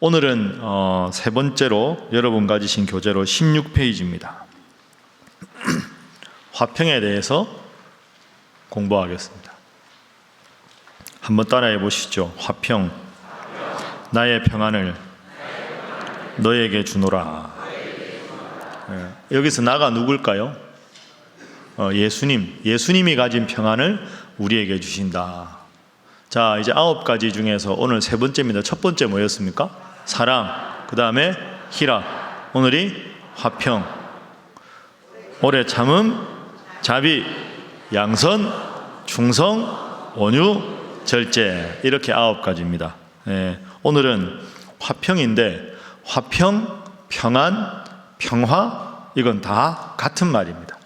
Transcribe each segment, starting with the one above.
오늘은 세 번째로 여러분 가지신 교재로 16페이지입니다. 화평에 대해서 공부하겠습니다. 한번 따라해 보시죠. 화평. 나의 평안을 너에게 주노라. 여기서 나가 누굴까요? 예수님이 가진 평안을 우리에게 주신다. 자, 이제 9가지 중에서 오늘 세 번째입니다. 첫 번째 뭐였습니까? 사랑, 그 다음에 희락, 오늘이 화평, 오래 참음, 자비, 양선, 충성, 온유, 절제, 이렇게 9가지입니다. 오늘은 화평인데 화평, 평안, 평화, 이건 다 같은 말입니다.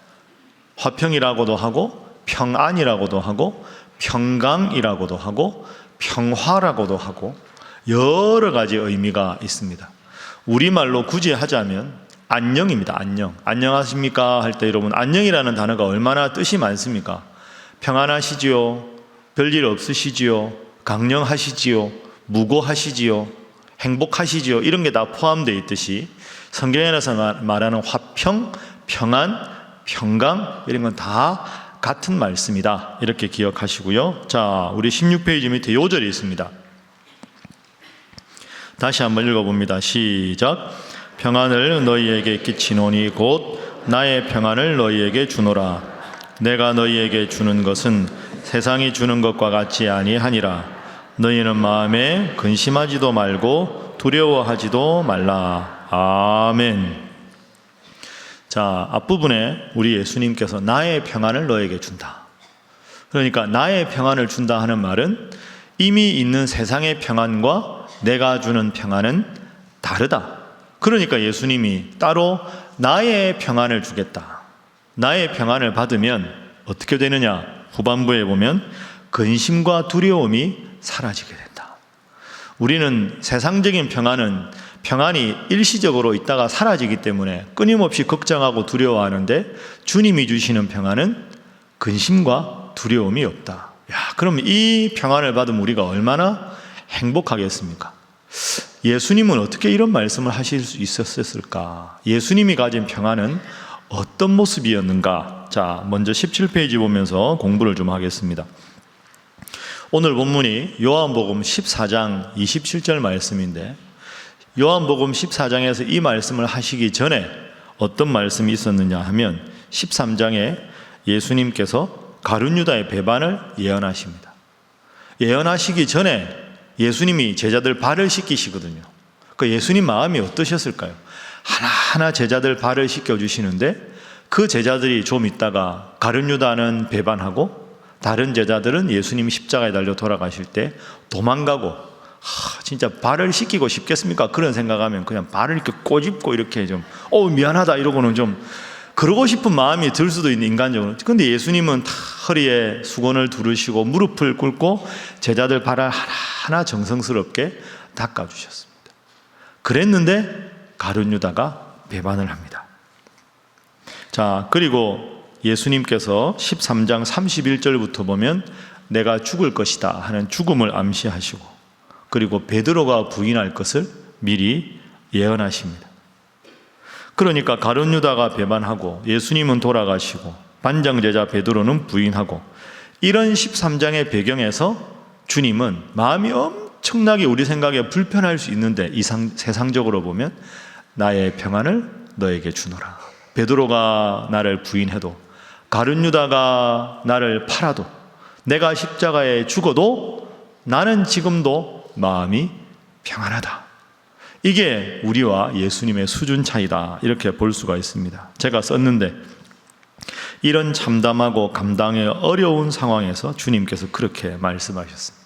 화평이라고도 하고 평안이라고도 하고 평강이라고도 하고 평화라고도 하고 여러 가지 의미가 있습니다. 우리말로 굳이 하자면 안녕입니다. 안녕. 안녕하십니까 할 때 여러분, 안녕이라는 단어가 얼마나 뜻이 많습니까? 평안하시지요? 별일 없으시지요? 강령하시지요? 무고하시지요? 행복하시지요? 이런 게 다 포함되어 있듯이 성경에서 말하는 화평, 평안, 평강, 이런 건 다 같은 말씀이다, 이렇게 기억하시고요. 자, 우리 16페이지 밑에 요절이 있습니다. 다시 한번 읽어봅니다. 시작. 평안을 너희에게 끼치노니 곧 나의 평안을 너희에게 주노라. 내가 너희에게 주는 것은 세상이 주는 것과 같지 아니하니라. 너희는 마음에 근심하지도 말고 두려워하지도 말라. 아멘. 자, 앞부분에 우리 예수님께서 나의 평안을 너에게 준다. 그러니까 나의 평안을 준다 하는 말은 이미 있는 세상의 평안과 내가 주는 평안은 다르다. 그러니까 예수님이 따로 나의 평안을 주겠다. 나의 평안을 받으면 어떻게 되느냐? 후반부에 보면 근심과 두려움이 사라지게 된다. 우리는 세상적인 평안이 일시적으로 있다가 사라지기 때문에 끊임없이 걱정하고 두려워하는데, 주님이 주시는 평안은 근심과 두려움이 없다. 그럼 이 평안을 받으면 우리가 얼마나 행복하겠습니까? 예수님은 어떻게 이런 말씀을 하실 수 있었을까? 예수님이 가진 평안은 어떤 모습이었는가? 자, 먼저 17페이지 보면서 공부를 좀 하겠습니다. 오늘 본문이 요한복음 14장 27절 말씀인데, 요한복음 14장에서 이 말씀을 하시기 전에 어떤 말씀이 있었느냐 하면 13장에 예수님께서 가룟유다의 배반을 예언하십니다. 예언하시기 전에 예수님이 제자들 발을 씻기시거든요. 그 예수님 마음이 어떠셨을까요? 하나하나 제자들 발을 씻겨주시는데, 그 제자들이 좀 있다가 가룟유다는 배반하고 다른 제자들은 예수님이 십자가에 달려 돌아가실 때 도망가고, 진짜 발을 씻기고 싶겠습니까? 그런 생각하면 그냥 발을 이렇게 꼬집고 이렇게 좀 미안하다 이러고는 좀 그러고 싶은 마음이 들 수도 있는, 인간적으로. 근데 예수님은 다 허리에 수건을 두르시고 무릎을 꿇고 제자들 발을 하나하나 정성스럽게 닦아주셨습니다. 그랬는데 가룟유다가 배반을 합니다. 자, 그리고 예수님께서 13장 31절부터 보면 내가 죽을 것이다 하는 죽음을 암시하시고, 그리고 베드로가 부인할 것을 미리 예언하십니다. 그러니까 가룟유다가 배반하고 예수님은 돌아가시고 반장제자 베드로는 부인하고, 이런 13장의 배경에서 주님은 마음이 엄청나게 우리 생각에 불편할 수 있는데, 세상적으로 보면 나의 평안을 너에게 주노라. 베드로가 나를 부인해도, 가룟유다가 나를 팔아도, 내가 십자가에 죽어도 나는 지금도 마음이 평안하다. 이게 우리와 예수님의 수준 차이다, 이렇게 볼 수가 있습니다. 제가 썼는데, 이런 참담하고 감당이 어려운 상황에서 주님께서 그렇게 말씀하셨습니다.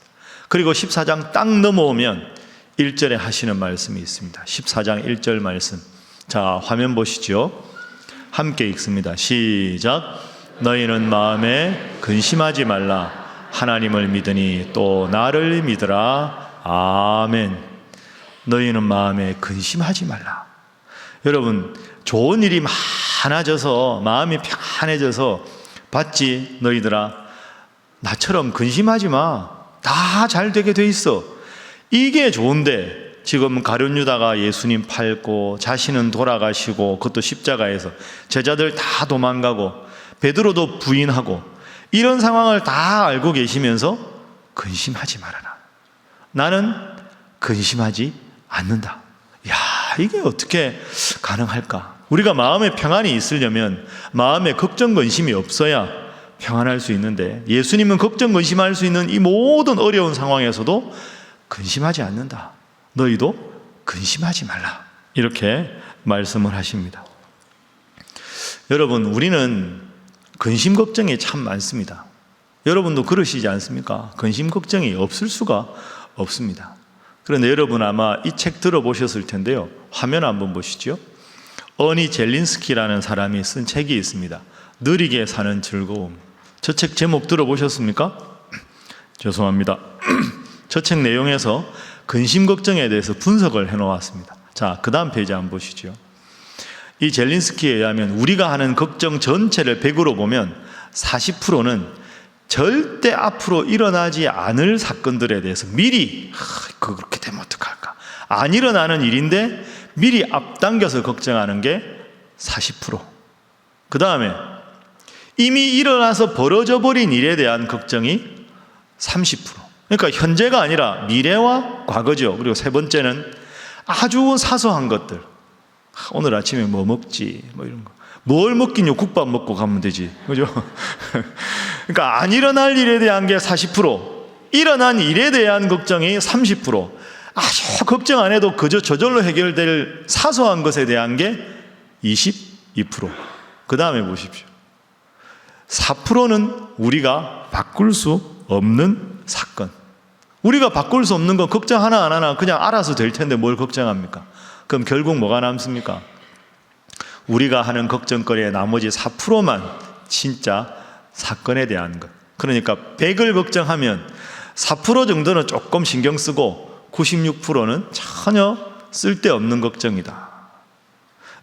그리고 14장 딱 넘어오면 1절에 하시는 말씀이 있습니다. 14장 1절 말씀. 자, 화면 보시죠. 함께 읽습니다. 시작. 너희는 마음에 근심하지 말라. 하나님을 믿으니 또 나를 믿으라. 아멘. 너희는 마음에 근심하지 말라. 여러분, 좋은 일이 많아져서 마음이 평안해져서 봤지 너희들아, 나처럼 근심하지 마. 다 잘 되게 돼 있어. 이게 좋은데 지금 가룟 유다가 예수님 팔고 자신은 돌아가시고 그것도 십자가에서 제자들 다 도망가고 베드로도 부인하고 이런 상황을 다 알고 계시면서 근심하지 말아라. 나는 근심하지 않는다. 야, 이게 어떻게 가능할까? 우리가 마음에 평안이 있으려면 마음에 걱정 근심이 없어야 평안할 수 있는데 예수님은 걱정 근심할 수 있는 이 모든 어려운 상황에서도 근심하지 않는다. 너희도 근심하지 말라. 이렇게 말씀을 하십니다. 여러분, 우리는 근심 걱정이 참 많습니다. 여러분도 그러시지 않습니까? 근심 걱정이 없을 수가 없습니다. 그런데 여러분 아마 이 책 들어보셨을 텐데요. 화면 한번 보시죠. 어니 젤린스키라는 사람이 쓴 책이 있습니다. 느리게 사는 즐거움. 저 책 제목 들어보셨습니까? 죄송합니다. 저 책 내용에서 근심 걱정에 대해서 분석을 해놓았습니다. 자, 그 다음 페이지 한번 보시죠. 이 젤린스키에 의하면 우리가 하는 걱정 전체를 100으로 보면 40%는 절대 앞으로 일어나지 않을 사건들에 대해서 미리 그렇게 되면 어떡할까? 안 일어나는 일인데 미리 앞당겨서 걱정하는 게 40%. 그 다음에 이미 일어나서 벌어져 버린 일에 대한 걱정이 30%. 그러니까 현재가 아니라 미래와 과거죠. 그리고 세 번째는 아주 사소한 것들. 오늘 아침에 뭐 먹지? 뭐 이런 거. 뭘 먹긴요? 국밥 먹고 가면 되지. 그죠? 그러니까 안 일어날 일에 대한 게 40%, 일어난 일에 대한 걱정이 30%, 아주 걱정 안 해도 그저 저절로 해결될 사소한 것에 대한 게 22%. 그 다음에 보십시오. 4%는 우리가 바꿀 수 없는 사건. 우리가 바꿀 수 없는 건 걱정 하나 안 하나 그냥 알아서 될 텐데 뭘 걱정합니까? 그럼 결국 뭐가 남습니까? 우리가 하는 걱정거리의 나머지 4%만 진짜 사건에 대한 것. 그러니까 100을 걱정하면 4% 정도는 조금 신경 쓰고 96%는 전혀 쓸데없는 걱정이다.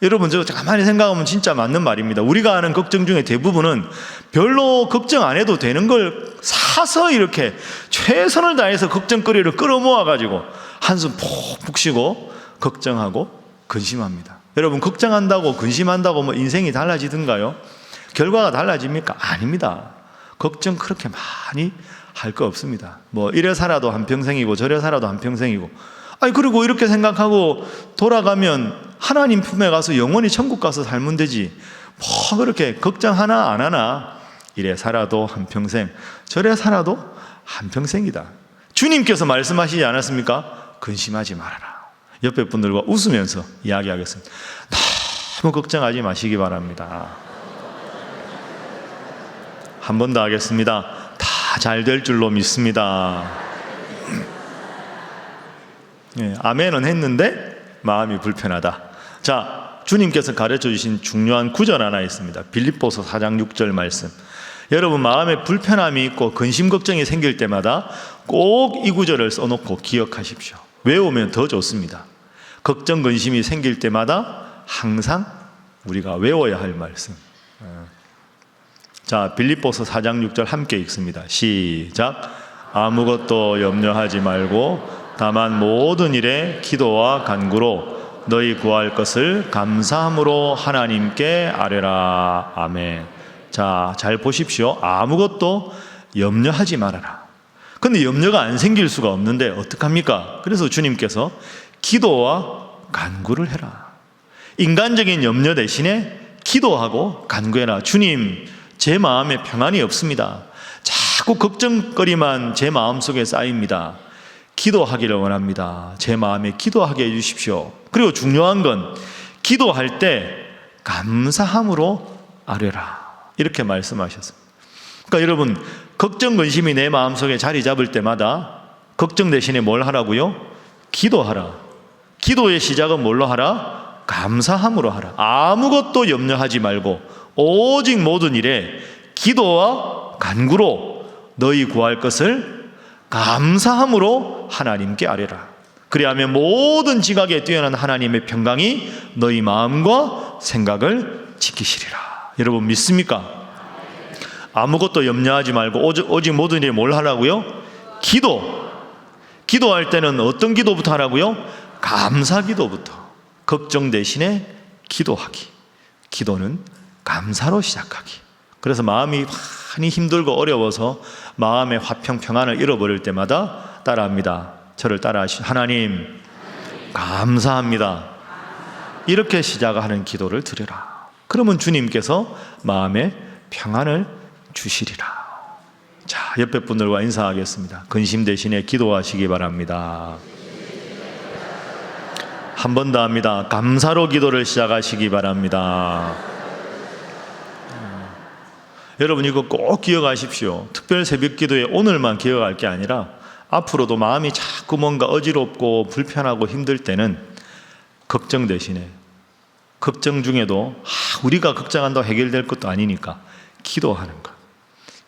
여러분, 저 가만히 생각하면 진짜 맞는 말입니다. 우리가 하는 걱정 중에 대부분은 별로 걱정 안 해도 되는 걸 사서 이렇게 최선을 다해서 걱정거리를 끌어모아가지고 한숨 푹푹 쉬고 걱정하고 근심합니다. 여러분, 걱정한다고 근심한다고 뭐 인생이 달라지든가요? 결과가 달라집니까? 아닙니다. 걱정 그렇게 많이 할 거 없습니다. 뭐 이래 살아도 한평생이고 저래 살아도 한평생이고, 아니 그리고 이렇게 생각하고 돌아가면 하나님 품에 가서 영원히 천국 가서 살면 되지 뭐 그렇게 걱정 하나 안 하나. 이래 살아도 한평생 저래 살아도 한평생이다. 주님께서 말씀하시지 않았습니까? 근심하지 말아라. 옆에 분들과 웃으면서 이야기하겠습니다. 너무 걱정하지 마시기 바랍니다. 한 번 더 하겠습니다. 다 잘 될 줄로 믿습니다. 네, 아멘은 했는데 마음이 불편하다. 자, 주님께서 가르쳐 주신 중요한 구절 하나 있습니다. 빌립보서 4장 6절 말씀. 여러분, 마음에 불편함이 있고 근심 걱정이 생길 때마다 꼭 이 구절을 써놓고 기억하십시오. 외우면 더 좋습니다. 걱정 근심이 생길 때마다 항상 우리가 외워야 할 말씀. 자, 빌립보서 4장 6절 함께 읽습니다. 시작. 아무것도 염려하지 말고 다만 모든 일에 기도와 간구로 너희 구할 것을 감사함으로 하나님께 아뢰라. 아멘. 자, 잘 보십시오. 아무것도 염려하지 말아라. 근데 염려가 안 생길 수가 없는데 어떡합니까? 그래서 주님께서 기도와 간구를 해라. 인간적인 염려 대신에 기도하고 간구해라. 주님, 제 마음에 평안이 없습니다. 자꾸 걱정거리만 제 마음속에 쌓입니다. 기도하기를 원합니다. 제 마음에 기도하게 해주십시오. 그리고 중요한 건 기도할 때 감사함으로 아뢰라. 이렇게 말씀하셨습니다. 그러니까 여러분, 걱정 근심이 내 마음속에 자리 잡을 때마다 걱정 대신에 뭘 하라고요? 기도하라. 기도의 시작은 뭘로 하라? 감사함으로 하라. 아무것도 염려하지 말고 오직 모든 일에 기도와 간구로 너희 구할 것을 감사함으로 하나님께 아뢰라. 그리하면 모든 지각에 뛰어난 하나님의 평강이 너희 마음과 생각을 지키시리라. 여러분 믿습니까? 아무것도 염려하지 말고 오직 모든 일에 뭘 하라고요? 기도할 때는 어떤 기도부터 하라고요? 감사 기도부터 걱정 대신에 기도하기, 기도는 감사로 시작하기. 그래서 마음이 많이 힘들고 어려워서 마음의 화평 평안을 잃어버릴 때마다 따라합니다. 저를 따라하시죠. 하나님 감사합니다. 이렇게 시작하는 기도를 드려라. 그러면 주님께서 마음의 평안을 주시리라. 자, 옆에 분들과 인사하겠습니다. 근심 대신에 기도하시기 바랍니다. 한 번 더 합니다. 감사로 기도를 시작하시기 바랍니다. 여러분 이거 꼭 기억하십시오. 특별 새벽 기도에 오늘만 기억할 게 아니라 앞으로도 마음이 자꾸 뭔가 어지럽고 불편하고 힘들 때는 걱정 대신에, 걱정 중에도 우리가 걱정한다고 해결될 것도 아니니까 기도하는 것,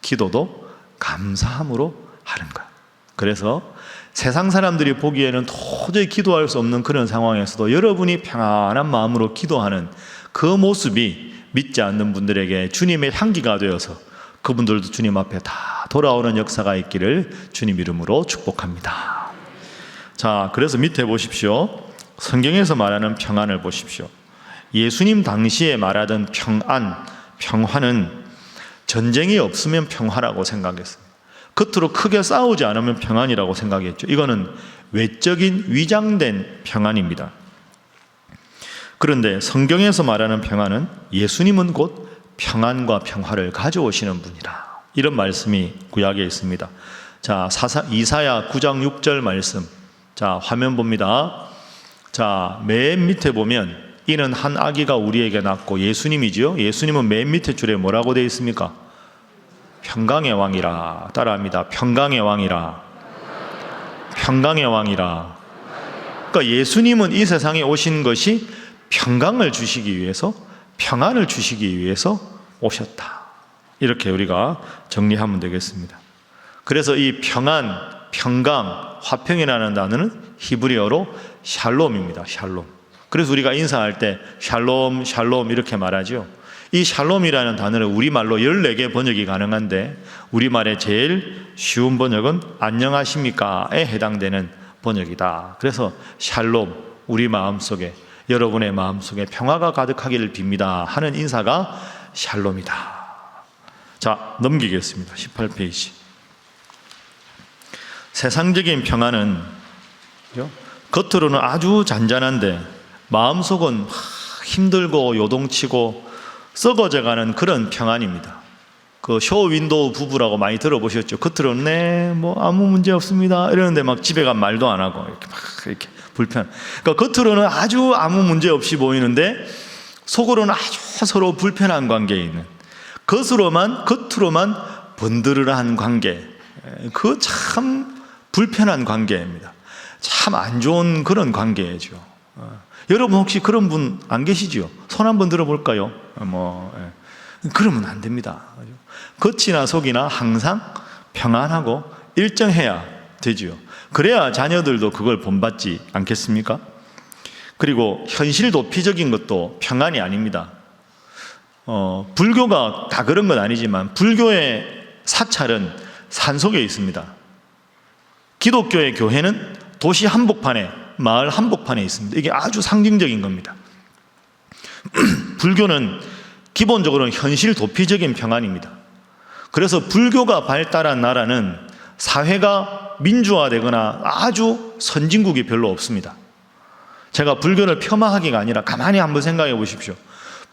기도도 감사함으로 하는 것. 그래서 세상 사람들이 보기에는 도저히 기도할 수 없는 그런 상황에서도 여러분이 평안한 마음으로 기도하는 그 모습이 믿지 않는 분들에게 주님의 향기가 되어서 그분들도 주님 앞에 다 돌아오는 역사가 있기를 주님 이름으로 축복합니다. 자, 그래서 밑에 보십시오. 성경에서 말하는 평안을 보십시오. 예수님 당시에 말하던 평안, 평화는 전쟁이 없으면 평화라고 생각했습니다. 겉으로 크게 싸우지 않으면 평안이라고 생각했죠. 이거는 외적인 위장된 평안입니다. 그런데 성경에서 말하는 평안은 예수님은 곧 평안과 평화를 가져오시는 분이라. 이런 말씀이 구약에 있습니다. 자, 이사야 9장 6절 말씀. 자, 화면 봅니다. 자, 맨 밑에 보면 이는 한 아기가 우리에게 낳고, 예수님이지요. 예수님은 맨 밑에 줄에 뭐라고 되어 있습니까? 평강의 왕이라. 따라합니다. 평강의 왕이라. 평강의 왕이라. 그러니까 예수님은 이 세상에 오신 것이 평강을 주시기 위해서, 평안을 주시기 위해서 오셨다. 이렇게 우리가 정리하면 되겠습니다. 그래서 이 평안, 평강, 화평이라는 단어는 히브리어로 샬롬입니다. 샬롬. 그래서 우리가 인사할 때 샬롬, 샬롬 이렇게 말하죠. 이 샬롬이라는 단어는 우리말로 14개 번역이 가능한데 우리말의 제일 쉬운 번역은 안녕하십니까에 해당되는 번역이다. 그래서 샬롬, 우리 마음속에, 여러분의 마음속에 평화가 가득하기를 빕니다 하는 인사가 샬롬이다. 자, 넘기겠습니다. 18페이지. 세상적인 평안은 겉으로는 아주 잔잔한데 마음속은 힘들고 요동치고 썩어져가는 그런 평안입니다. 그 쇼윈도우 부부라고 많이 들어보셨죠? 겉으로는 네, 뭐 아무 문제 없습니다 이러는데 막 집에 가면 말도 안 하고 이렇게 막 이렇게 불편. 그러니까 겉으로는 아주 아무 문제 없이 보이는데 속으로는 아주 서로 불편한 관계에 있는, 겉으로만 번드르르한 관계, 그 참 불편한 관계입니다. 참 안 좋은 그런 관계죠. 여러분 혹시 그런 분 안 계시지요? 손 한번 들어볼까요? 그러면 안 됩니다. 겉이나 속이나 항상 평안하고 일정해야 되지요. 그래야 자녀들도 그걸 본받지 않겠습니까? 그리고 현실 도피적인 것도 평안이 아닙니다. 불교가 다 그런 건 아니지만 불교의 사찰은 산속에 있습니다. 기독교의 교회는 도시 한복판에, 마을 한복판에 있습니다. 이게 아주 상징적인 겁니다. 불교는 기본적으로는 현실 도피적인 평안입니다. 그래서 불교가 발달한 나라는 사회가 민주화되거나 아주 선진국이 별로 없습니다. 제가 불교를 폄하하기가 아니라 가만히 한번 생각해 보십시오.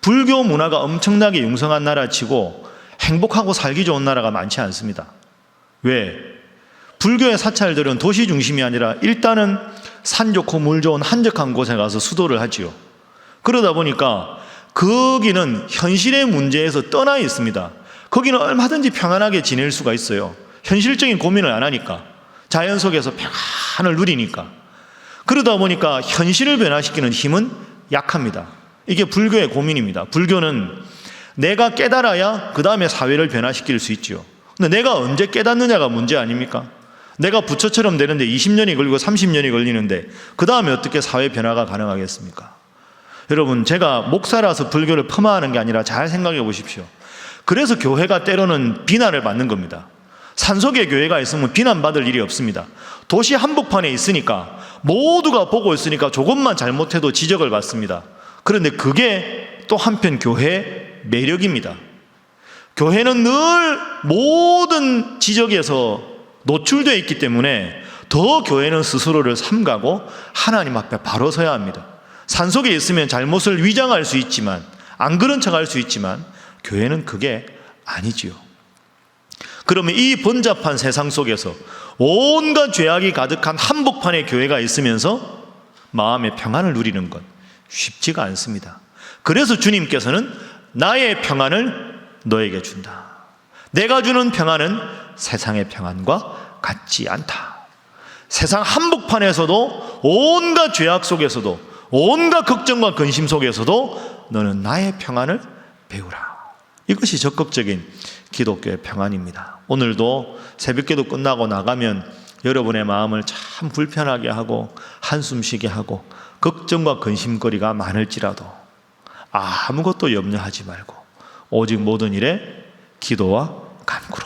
불교 문화가 엄청나게 융성한 나라치고 행복하고 살기 좋은 나라가 많지 않습니다. 왜? 불교의 사찰들은 도시 중심이 아니라 일단은 산 좋고 물 좋은 한적한 곳에 가서 수도를 하지요. 그러다 보니까 거기는 현실의 문제에서 떠나 있습니다. 거기는 얼마든지 평안하게 지낼 수가 있어요. 현실적인 고민을 안 하니까, 자연 속에서 평안을 누리니까. 그러다 보니까 현실을 변화시키는 힘은 약합니다. 이게 불교의 고민입니다. 불교는 내가 깨달아야 그 다음에 사회를 변화시킬 수 있죠. 근데 내가 언제 깨닫느냐가 문제 아닙니까? 내가 부처처럼 되는데 20년이 걸리고 30년이 걸리는데 그 다음에 어떻게 사회 변화가 가능하겠습니까? 여러분, 제가 목사라서 불교를 폄하하는 게 아니라 잘 생각해 보십시오. 그래서 교회가 때로는 비난을 받는 겁니다. 산속에 교회가 있으면 비난받을 일이 없습니다. 도시 한복판에 있으니까 모두가 보고 있으니까 조금만 잘못해도 지적을 받습니다. 그런데 그게 또 한편 교회의 매력입니다. 교회는 늘 모든 지적에서 노출되어 있기 때문에 더 교회는 스스로를 삼가고 하나님 앞에 바로 서야 합니다. 산속에 있으면 잘못을 위장할 수 있지만, 안 그런 척할 수 있지만 교회는 그게 아니지요. 그러면 이 번잡한 세상 속에서 온갖 죄악이 가득한 한복판의 교회가 있으면서 마음의 평안을 누리는 건 쉽지가 않습니다. 그래서 주님께서는 나의 평안을 너에게 준다. 내가 주는 평안은 세상의 평안과 같지 않다. 세상 한복판에서도 온갖 죄악 속에서도 온갖 걱정과 근심 속에서도 너는 나의 평안을 배우라. 이것이 적극적인 기독교의 평안입니다. 오늘도 새벽기도 끝나고 나가면 여러분의 마음을 참 불편하게 하고 한숨 쉬게 하고 걱정과 근심거리가 많을지라도 아무것도 염려하지 말고 오직 모든 일에 기도와 간구로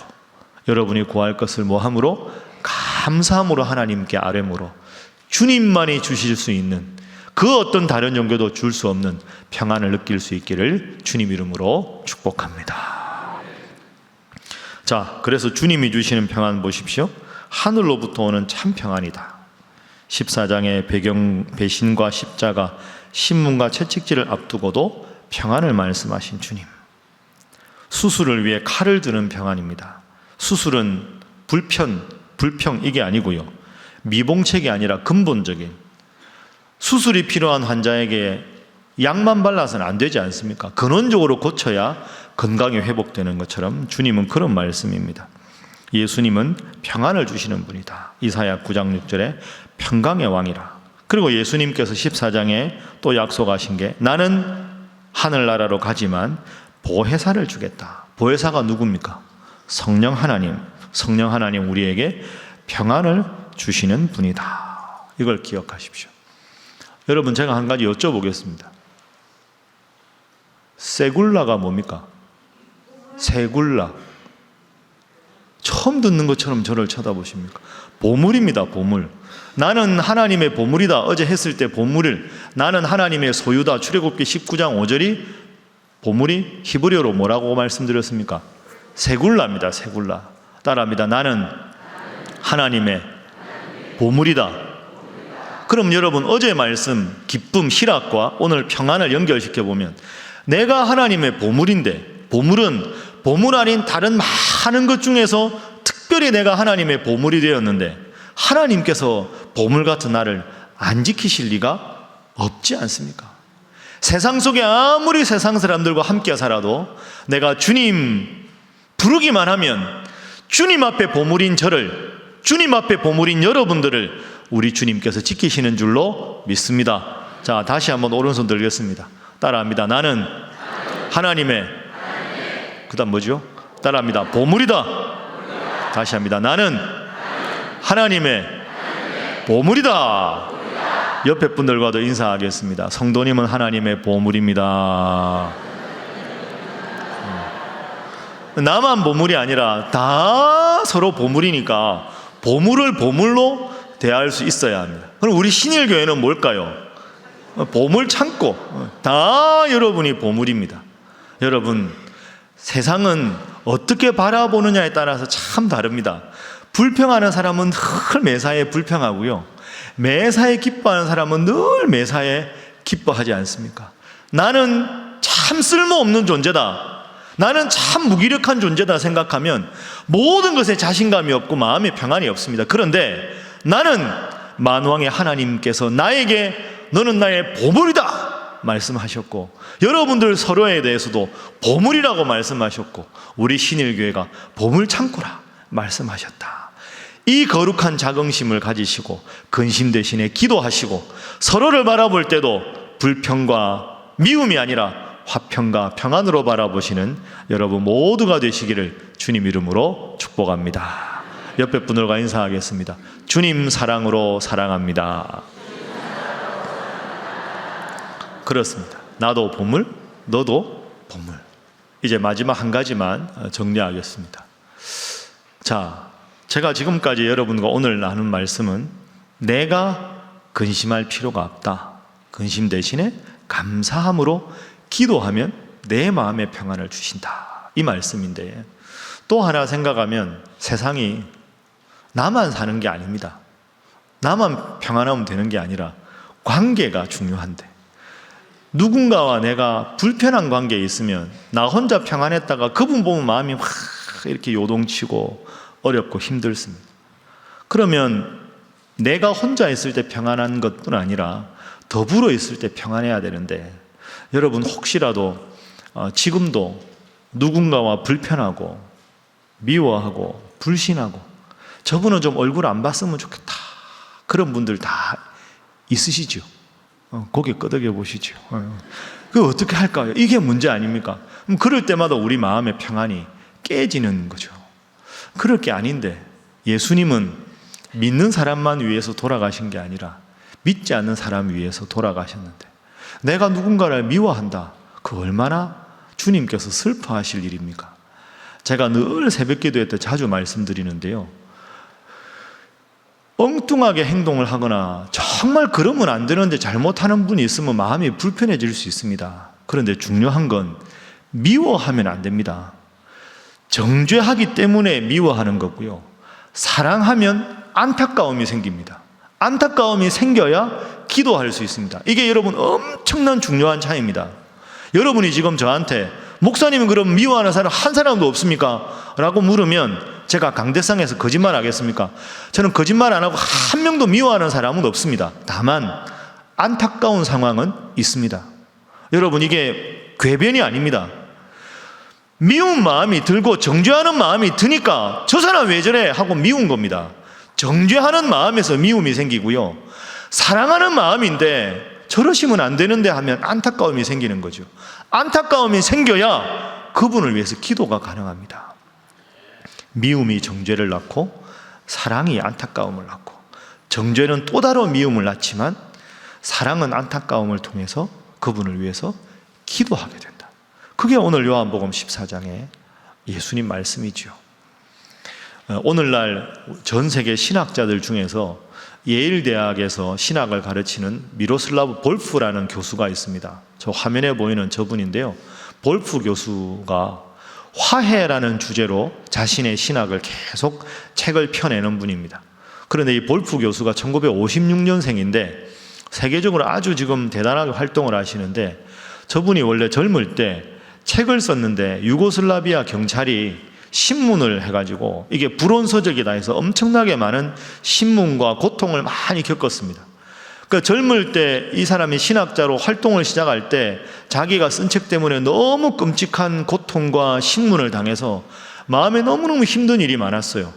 여러분이 구할 것을 뭐함으로 감사함으로 하나님께 아뢰므로 주님만이 주실 수 있는 그 어떤 다른 종교도 줄 수 없는 평안을 느낄 수 있기를 주님 이름으로 축복합니다. 자, 그래서 주님이 주시는 평안 보십시오. 하늘로부터 오는 참 평안이다. 14장의 배경, 배신과 십자가, 신문과 채찍질을 앞두고도 평안을 말씀하신 주님. 수술을 위해 칼을 드는 평안입니다. 수술은 불평 이게 아니고요. 미봉책이 아니라 근본적인, 수술이 필요한 환자에게 약만 발라서는 안 되지 않습니까? 근원적으로 고쳐야 건강이 회복되는 것처럼 주님은 그런 말씀입니다. 예수님은 평안을 주시는 분이다. 이사야 9장 6절에 평강의 왕이라. 그리고 예수님께서 14장에 또 약속하신 게 나는 하늘나라로 가지만 보혜사를 주겠다. 보혜사가 누굽니까? 성령 하나님. 성령 하나님 우리에게 평안을 주시는 분이다. 이걸 기억하십시오. 여러분, 제가 한 가지 여쭤보겠습니다. 세굴라가 뭡니까? 세굴라. 처음 듣는 것처럼 저를 쳐다보십니까? 보물입니다. 보물. 나는 하나님의 보물이다. 어제 했을 때 보물을 나는 하나님의 소유다. 출애굽기 19장 5절이 보물이 히브리어로 뭐라고 말씀드렸습니까? 세굴라입니다. 세굴라. 따라합니다. 나는 하나님의 보물이다. 그럼 여러분, 어제 말씀 기쁨, 희락과 오늘 평안을 연결시켜 보면 내가 하나님의 보물인데, 보물 아닌 다른 많은 것 중에서 특별히 내가 하나님의 보물이 되었는데 하나님께서 보물 같은 나를 안 지키실 리가 없지 않습니까? 세상 속에 아무리 세상 사람들과 함께 살아도 내가 주님 부르기만 하면 주님 앞에 보물인 저를, 주님 앞에 보물인 여러분들을 우리 주님께서 지키시는 줄로 믿습니다. 자, 다시 한번 오른손 들겠습니다. 따라합니다. 나는 하나님의, 그 다음 뭐죠? 따라합니다. 보물이다. 다시 합니다. 나는 하나님의 보물이다. 옆에 분들과도 인사하겠습니다. 성도님은 하나님의 보물입니다. 나만 보물이 아니라 다 서로 보물이니까 보물을 보물로 대할 수 있어야 합니다. 그럼 우리 신일교회는 뭘까요? 보물 창고. 다 여러분이 보물입니다. 여러분, 세상은 어떻게 바라보느냐에 따라서 참 다릅니다. 불평하는 사람은 늘 매사에 불평하고요, 매사에 기뻐하는 사람은 늘 매사에 기뻐하지 않습니까? 나는 참 쓸모없는 존재다, 나는 참 무기력한 존재다 생각하면 모든 것에 자신감이 없고 마음에 평안이 없습니다. 그런데 나는 만왕의 하나님께서 나에게 너는 나의 보물이다 말씀하셨고, 여러분들 서로에 대해서도 보물이라고 말씀하셨고, 우리 신일교회가 보물창고라 말씀하셨다. 이 거룩한 자긍심을 가지시고 근심 대신에 기도하시고 서로를 바라볼 때도 불평과 미움이 아니라 화평과 평안으로 바라보시는 여러분 모두가 되시기를 주님 이름으로 축복합니다. 옆에 분들과 인사하겠습니다. 주님 사랑으로 사랑합니다. 그렇습니다. 나도 보물, 너도 보물. 이제 마지막 한 가지만 정리하겠습니다. 자, 제가 지금까지 여러분과 오늘 나눈 말씀은 내가 근심할 필요가 없다. 근심 대신에 감사함으로 기도하면 내 마음의 평안을 주신다. 이 말씀인데, 또 하나 생각하면 세상이 나만 사는 게 아닙니다. 나만 평안하면 되는 게 아니라 관계가 중요한데, 누군가와 내가 불편한 관계에 있으면 나 혼자 평안했다가 그분 보면 마음이 확 이렇게 요동치고 어렵고 힘들습니다. 그러면 내가 혼자 있을 때 평안한 것뿐 아니라 더불어 있을 때 평안해야 되는데, 여러분 혹시라도 지금도 누군가와 불편하고 미워하고 불신하고 저분은 좀 얼굴 안 봤으면 좋겠다, 그런 분들 다 있으시죠? 고개 끄덕여 보시죠. 그거 어떻게 할까요? 이게 문제 아닙니까? 그럴 때마다 우리 마음의 평안이 깨지는 거죠. 그럴 게 아닌데, 예수님은 믿는 사람만 위해서 돌아가신 게 아니라 믿지 않는 사람 위해서 돌아가셨는데, 내가 누군가를 미워한다, 그 얼마나 주님께서 슬퍼하실 일입니까? 제가 늘 새벽 기도회 때 자주 말씀드리는데요, 엉뚱하게 행동을 하거나 정말 그러면 안 되는데 잘못하는 분이 있으면 마음이 불편해질 수 있습니다. 그런데 중요한 건 미워하면 안 됩니다. 정죄하기 때문에 미워하는 거고요, 사랑하면 안타까움이 생깁니다. 안타까움이 생겨야 기도할 수 있습니다. 이게 여러분 엄청난 중요한 차이입니다. 여러분이 지금 저한테 목사님은 그럼 미워하는 사람 한 사람도 없습니까? 라고 물으면 제가 강대상에서 거짓말 하겠습니까? 저는 거짓말 안 하고 한 명도 미워하는 사람은 없습니다. 다만 안타까운 상황은 있습니다. 여러분, 이게 궤변이 아닙니다. 미운 마음이 들고 정죄하는 마음이 드니까 저 사람 왜 저래 하고 미운 겁니다. 정죄하는 마음에서 미움이 생기고요, 사랑하는 마음인데 저러시면 안 되는데 하면 안타까움이 생기는 거죠. 안타까움이 생겨야 그분을 위해서 기도가 가능합니다. 미움이 정죄를 낳고 사랑이 안타까움을 낳고, 정죄는 또 다른 미움을 낳지만 사랑은 안타까움을 통해서 그분을 위해서 기도하게 된다. 그게 오늘 요한복음 14장의 예수님 말씀이죠. 오늘날 전 세계 신학자들 중에서 예일대학에서 신학을 가르치는 미로슬라브 볼프라는 교수가 있습니다. 저 화면에 보이는 저분인데요, 볼프 교수가 화해라는 주제로 자신의 신학을 계속 책을 펴내는 분입니다. 그런데 이 볼프 교수가 1956년생인데 세계적으로 아주 지금 대단하게 활동을 하시는데, 저분이 원래 젊을 때 책을 썼는데 유고슬라비아 경찰이 신문을 해가지고 이게 불온서적이다 해서 엄청나게 많은 신문과 고통을 많이 겪었습니다. 그러니까 젊을 때 이 사람이 신학자로 활동을 시작할 때 자기가 쓴 책 때문에 너무 끔찍한 고통과 신문을 당해서 마음에 너무너무 힘든 일이 많았어요.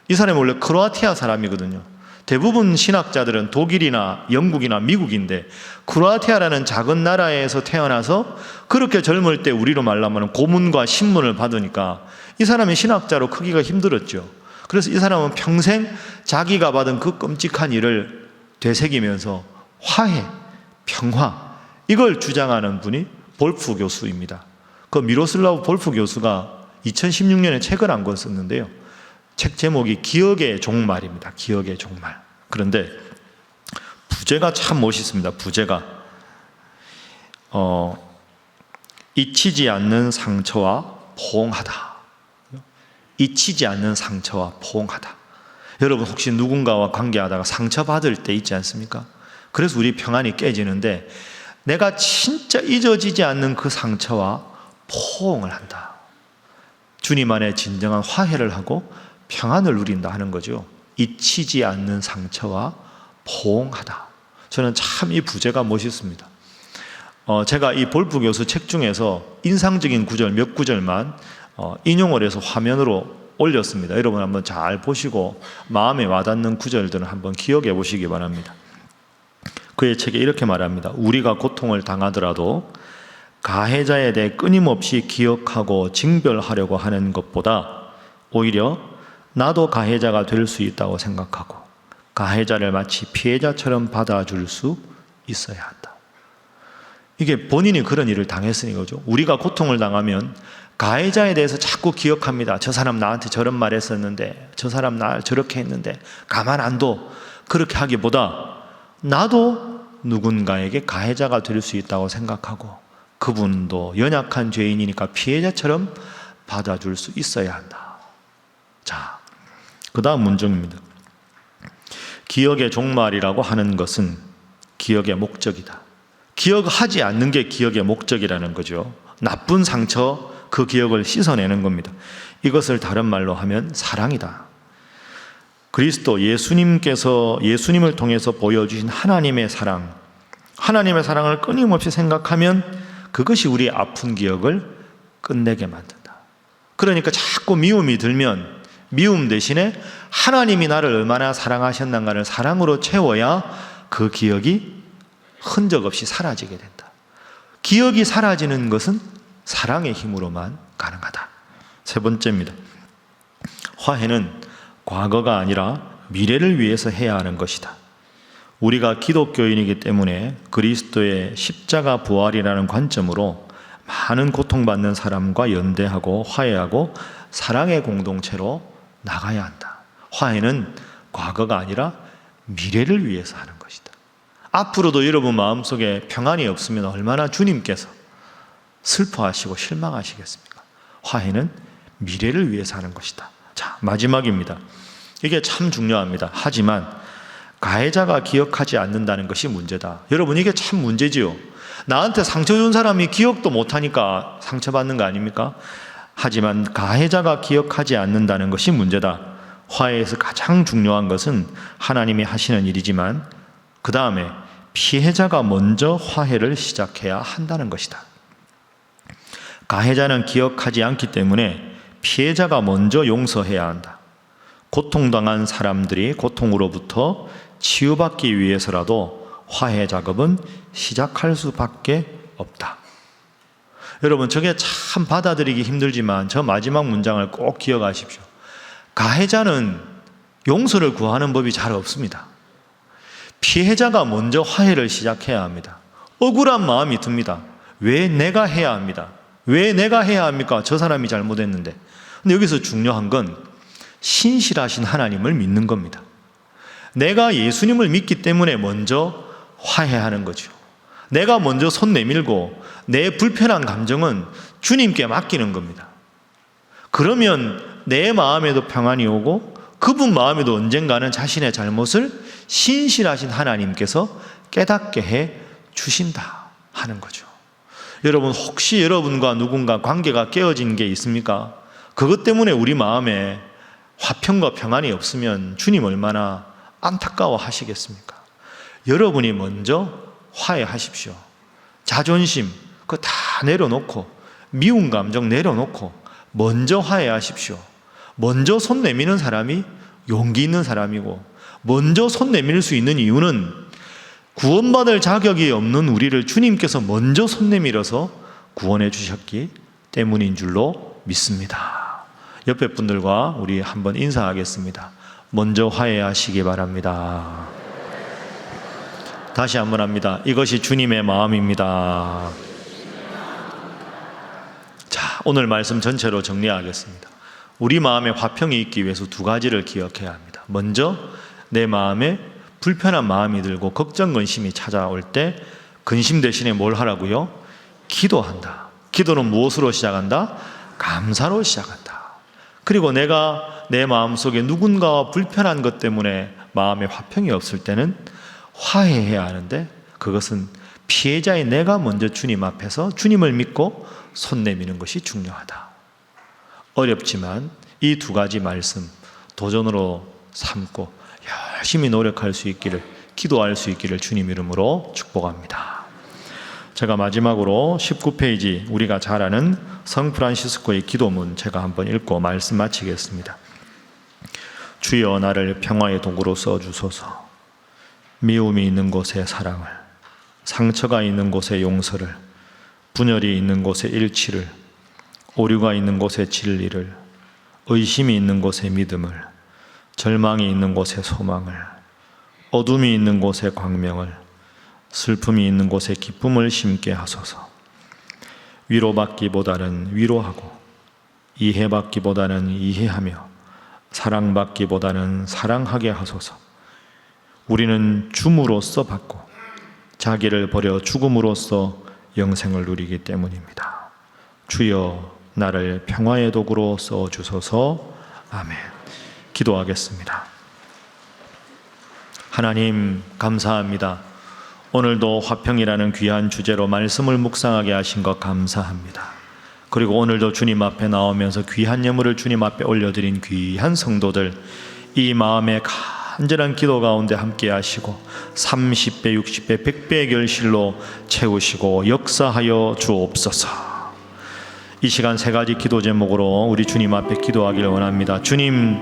이 사람이 원래 크로아티아 사람이거든요. 대부분 신학자들은 독일이나 영국이나 미국인데 크로아티아라는 작은 나라에서 태어나서 그렇게 젊을 때 우리로 말하면 고문과 신문을 받으니까 이 사람이 신학자로 크기가 힘들었죠. 그래서 이 사람은 평생 자기가 받은 그 끔찍한 일을 되새기면서 화해, 평화, 이걸 주장하는 분이 볼프 교수입니다. 그 미로슬라브 볼프 교수가 2016년에 책을 한 권 썼는데요, 책 제목이 기억의 종말입니다. 기억의 종말. 그런데 부제가 참 멋있습니다. 부제가 잊히지 않는 상처와 포옹하다. 잊히지 않는 상처와 포옹하다. 여러분 혹시 누군가와 관계하다가 상처받을 때 있지 않습니까? 그래서 우리 평안이 깨지는데, 내가 진짜 잊어지지 않는 그 상처와 포옹을 한다. 주님 안에 진정한 화해를 하고 평안을 누린다 하는 거죠. 잊히지 않는 상처와 포옹하다. 저는 참 이 부제가 멋있습니다. 제가 이 볼프 교수 책 중에서 인상적인 구절 몇 구절만 인용을 해서 화면으로 올렸습니다. 여러분 한번 잘 보시고 마음에 와닿는 구절들은 한번 기억해 보시기 바랍니다. 그의 책에 이렇게 말합니다. 우리가 고통을 당하더라도 가해자에 대해 끊임없이 기억하고 징별하려고 하는 것보다 오히려 나도 가해자가 될 수 있다고 생각하고 가해자를 마치 피해자처럼 받아줄 수 있어야 한다. 이게 본인이 그런 일을 당했으니 거죠. 우리가 고통을 당하면 가해자에 대해서 자꾸 기억합니다. 저 사람 나한테 저런 말 했었는데, 저 사람 나 저렇게 했는데 가만 안 둬. 그렇게 하기보다 나도 누군가에게 가해자가 될 수 있다고 생각하고 그분도 연약한 죄인이니까 피해자처럼 받아줄 수 있어야 한다. 자, 그 다음 문장입니다. 기억의 종말이라고 하는 것은 기억의 목적이다. 기억하지 않는 게 기억의 목적이라는 거죠. 나쁜 상처, 그 기억을 씻어내는 겁니다. 이것을 다른 말로 하면 사랑이다. 그리스도 예수님을 통해서 보여주신 하나님의 사랑을 끊임없이 생각하면 그것이 우리의 아픈 기억을 끝내게 만든다. 그러니까 자꾸 미움이 들면 미움 대신에 하나님이 나를 얼마나 사랑하셨는가를 사랑으로 채워야 그 기억이 흔적 없이 사라지게 된다. 기억이 사라지는 것은 사랑의 힘으로만 가능하다. 세 번째입니다. 화해는 과거가 아니라 미래를 위해서 해야 하는 것이다. 우리가 기독교인이기 때문에 그리스도의 십자가 부활이라는 관점으로 많은 고통받는 사람과 연대하고 화해하고 사랑의 공동체로 나가야 한다. 화해는 과거가 아니라 미래를 위해서 하는 것이다. 앞으로도 여러분 마음속에 평안이 없으면 얼마나 주님께서 슬퍼하시고 실망하시겠습니까? 화해는 미래를 위해서 하는 것이다. 자, 마지막입니다. 이게 참 중요합니다. 하지만 가해자가 기억하지 않는다는 것이 문제다. 여러분, 이게 참 문제지요. 나한테 상처 준 사람이 기억도 못하니까 상처받는 거 아닙니까? 하지만 가해자가 기억하지 않는다는 것이 문제다. 화해에서 가장 중요한 것은 하나님이 하시는 일이지만 그 다음에 피해자가 먼저 화해를 시작해야 한다는 것이다. 가해자는 기억하지 않기 때문에 피해자가 먼저 용서해야 한다. 고통당한 사람들이 고통으로부터 치유받기 위해서라도 화해 작업은 시작할 수밖에 없다. 여러분, 저게 참 받아들이기 힘들지만 저 마지막 문장을 꼭 기억하십시오. 가해자는 용서를 구하는 법이 잘 없습니다. 피해자가 먼저 화해를 시작해야 합니다. 억울한 마음이 듭니다. 왜 내가 해야 합니다. 왜 내가 해야 합니까? 저 사람이 잘못했는데. 근데 여기서 중요한 건 신실하신 하나님을 믿는 겁니다. 내가 예수님을 믿기 때문에 먼저 화해하는 거죠. 내가 먼저 손 내밀고 내 불편한 감정은 주님께 맡기는 겁니다. 그러면 내 마음에도 평안이 오고 그분 마음에도 언젠가는 자신의 잘못을 신실하신 하나님께서 깨닫게 해 주신다 하는 거죠. 여러분, 혹시 여러분과 누군가 관계가 깨어진 게 있습니까? 그것 때문에 우리 마음에 화평과 평안이 없으면 주님 얼마나 안타까워 하시겠습니까? 여러분이 먼저 화해하십시오. 자존심 그거 다 내려놓고 미운 감정 내려놓고 먼저 화해하십시오. 먼저 손 내미는 사람이 용기 있는 사람이고 먼저 손 내밀 수 있는 이유는 구원받을 자격이 없는 우리를 주님께서 먼저 손 내밀어서 구원해 주셨기 때문인 줄로 믿습니다. 옆에 분들과 우리 한번 인사하겠습니다. 먼저 화해하시기 바랍니다. 다시 한번 합니다. 이것이 주님의 마음입니다. 자, 오늘 말씀 전체로 정리하겠습니다. 우리 마음에 화평이 있기 위해서 두 가지를 기억해야 합니다. 먼저 내 마음에 불편한 마음이 들고 걱정, 근심이 찾아올 때 근심 대신에 뭘 하라고요? 기도한다. 기도는 무엇으로 시작한다? 감사로 시작한다. 그리고 내가 내 마음속에 누군가와 불편한 것 때문에 마음에 화평이 없을 때는 화해해야 하는데 그것은 피해자인 내가 먼저 주님 앞에서 주님을 믿고 손 내미는 것이 중요하다. 어렵지만 이 두 가지 말씀 도전으로 삼고 열심히 노력할 수 있기를, 기도할 수 있기를 주님 이름으로 축복합니다. 제가 마지막으로 19페이지 우리가 잘 아는 성 프란시스코의 기도문 제가 한번 읽고 말씀 마치겠습니다. 주여 나를 평화의 도구로 써주소서. 미움이 있는 곳에 사랑을, 상처가 있는 곳에 용서를, 분열이 있는 곳에 일치를, 오류가 있는 곳에 진리를, 의심이 있는 곳에 믿음을, 절망이 있는 곳에 소망을, 어둠이 있는 곳에 광명을, 슬픔이 있는 곳에 기쁨을 심게 하소서. 위로받기보다는 위로하고, 이해받기보다는 이해하며, 사랑받기보다는 사랑하게 하소서. 우리는 줌으로써 받고 자기를 버려 죽음으로써 영생을 누리기 때문입니다. 주여 나를 평화의 도구로 써주소서. 아멘. 기도하겠습니다. 하나님 감사합니다. 오늘도 화평이라는 귀한 주제로 말씀을 묵상하게 하신 것 감사합니다. 그리고 오늘도 주님 앞에 나오면서 귀한 예물을 주님 앞에 올려드린 귀한 성도들, 이 마음의 간절한 기도 가운데 함께 하시고 30배, 60배, 100배의 결실로 채우시고 역사하여 주옵소서. 이 시간 세 가지 기도 제목으로 우리 주님 앞에 기도하기를 원합니다. 주님,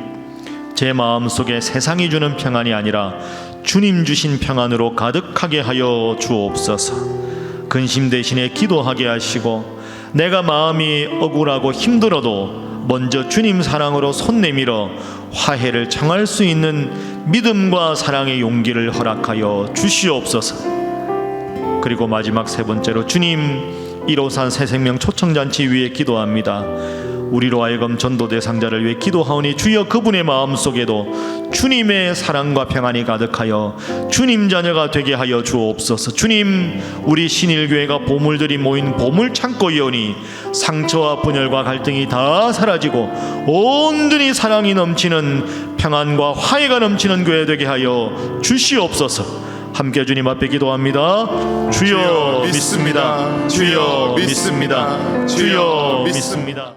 제 마음속에 세상이 주는 평안이 아니라 주님 주신 평안으로 가득하게 하여 주옵소서. 근심 대신에 기도하게 하시고 내가 마음이 억울하고 힘들어도 먼저 주님 사랑으로 손 내밀어 화해를 청할 수 있는 믿음과 사랑의 용기를 허락하여 주시옵소서. 그리고 마지막 세 번째로 주님, 1호산 새생명 초청잔치 위에 기도합니다. 우리로 하여금 전도 대상자를 위해 기도하오니 주여 그분의 마음속에도 주님의 사랑과 평안이 가득하여 주님 자녀가 되게 하여 주옵소서. 주님, 우리 신일교회가 보물들이 모인 보물창고이오니 상처와 분열과 갈등이 다 사라지고 온전히 사랑이 넘치는 평안과 화해가 넘치는 교회 되게 하여 주시옵소서. 함께 주님 앞에 기도합니다. 주여 믿습니다. 주여 믿습니다. 주여 믿습니다.